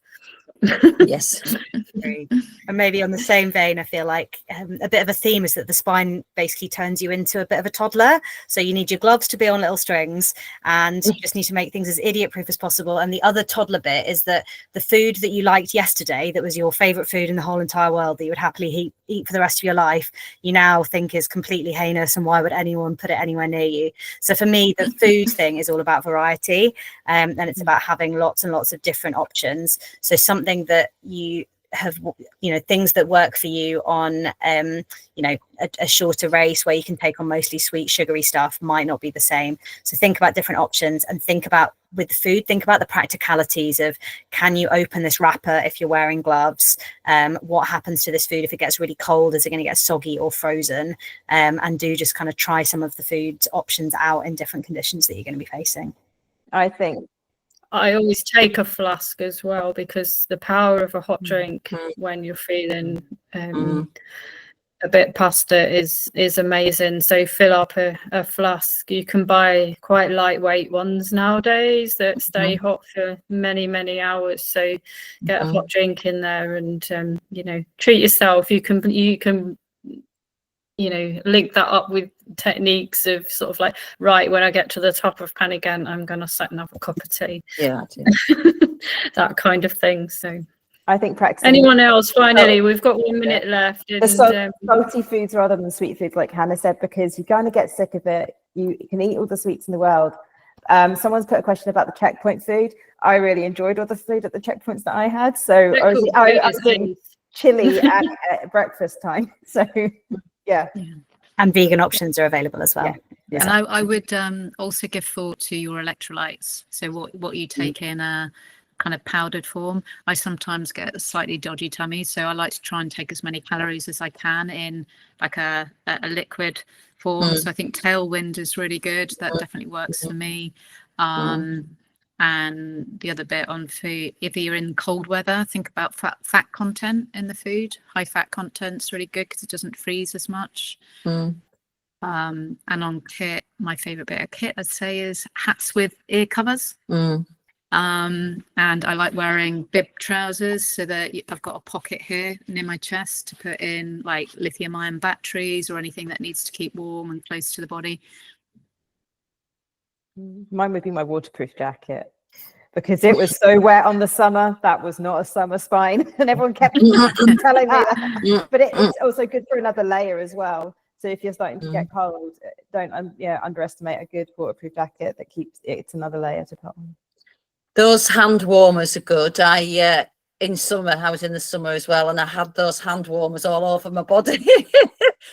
Yes. And maybe on the same vein, I feel like a bit of a theme is that the spine basically turns you into a bit of a toddler. So you need your gloves to be on little strings, and you just need to make things as idiot proof as possible. And the other toddler bit is that the food that you liked yesterday, that was your favorite food in the whole entire world, that you would happily eat for the rest of your life, you now think is completely heinous, and why would anyone put it anywhere near you? So for me, the food thing is all about variety, and it's about having lots and lots of different options. So something that you have, things that work for you on a shorter race where you can take on mostly sweet sugary stuff might not be the same. So think about different options, and think about, with the food, think about the practicalities of, can you open this wrapper if you're wearing gloves? What happens to this food if it gets really cold? Is it going to get soggy or frozen? And do just kind of try some of the food options out in different conditions that you're going to be facing. I think I always take a flask as well, because the power of a hot drink when you're feeling a bit past it is amazing. So fill up a flask. You can buy quite lightweight ones nowadays that stay hot for many, many hours. So get a hot drink in there, and treat yourself. You can link that up with techniques of sort of like, right, when I get to the top of Panigant, I'm going to sit and have a cup of tea. Yeah, that kind of thing. So I think practicing. Anyone else? Finally, we've got 1 minute left. And, salty foods rather than sweet foods, like Hannah said, because you're going to get sick of it. You can eat all the sweets in the world. Someone's put a question about the checkpoint food. I really enjoyed all the food at the checkpoints that I had. So I was doing chili at breakfast time. So yeah. And vegan options are available as well. And I would also give thought to your electrolytes. So what you take in a kind of powdered form. I sometimes get a slightly dodgy tummy, so I like to try and take as many calories as I can in like a liquid form. So I think Tailwind is really good. That definitely works for me. And the other bit on food, if you're in cold weather, think about fat content in the food. High fat content's really good because it doesn't freeze as much. And on kit, my favorite bit of kit, I'd say, is hats with ear covers. And I like wearing bib trousers, so that I've got a pocket here near my chest to put in like lithium ion batteries or anything that needs to keep warm and close to the body. Mine would be my waterproof jacket, because it was so wet on the summer. That was not a summer spine, and everyone kept telling me that. But it's also good for another layer as well. So if you're starting to get cold, don't underestimate a good waterproof jacket that keeps it's another layer to put on. Those hand warmers are good. In summer, I was in the summer as well, and I had those hand warmers all over my body.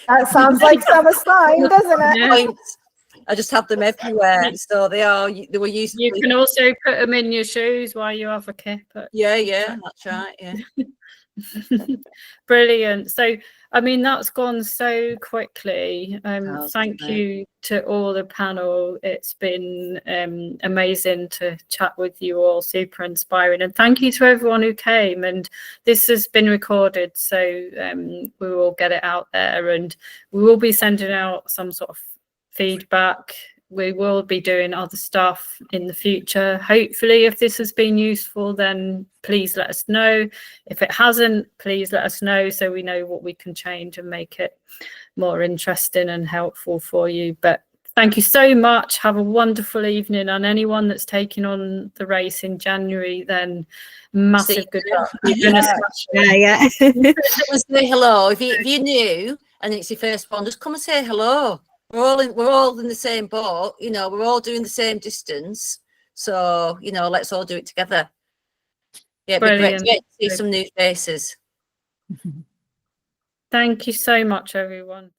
That sounds like summer spine, doesn't it? Yeah. I just had them everywhere. So they were used. You can also put them in your shoes while you have a kip. Yeah, that's right. Yeah. Brilliant. So, I mean, that's gone so quickly. Thank you to all the panel. It's been amazing to chat with you all, super inspiring. And thank you to everyone who came. And this has been recorded, so we will get it out there, and we will be sending out some sort of feedback. We will be doing other stuff in the future. Hopefully, if this has been useful, then please let us know. If it hasn't, please let us know so we know what we can change and make it more interesting and helpful for you. But thank you so much. Have a wonderful evening. And anyone that's taking on the race in January, then massive good luck. You're gonna say hello. If you're new and it's your first one, just come and say hello. We're all in the same boat, we're all doing the same distance. So, let's all do it together. Yeah, it'd be great to see some new faces. Thank you so much, everyone.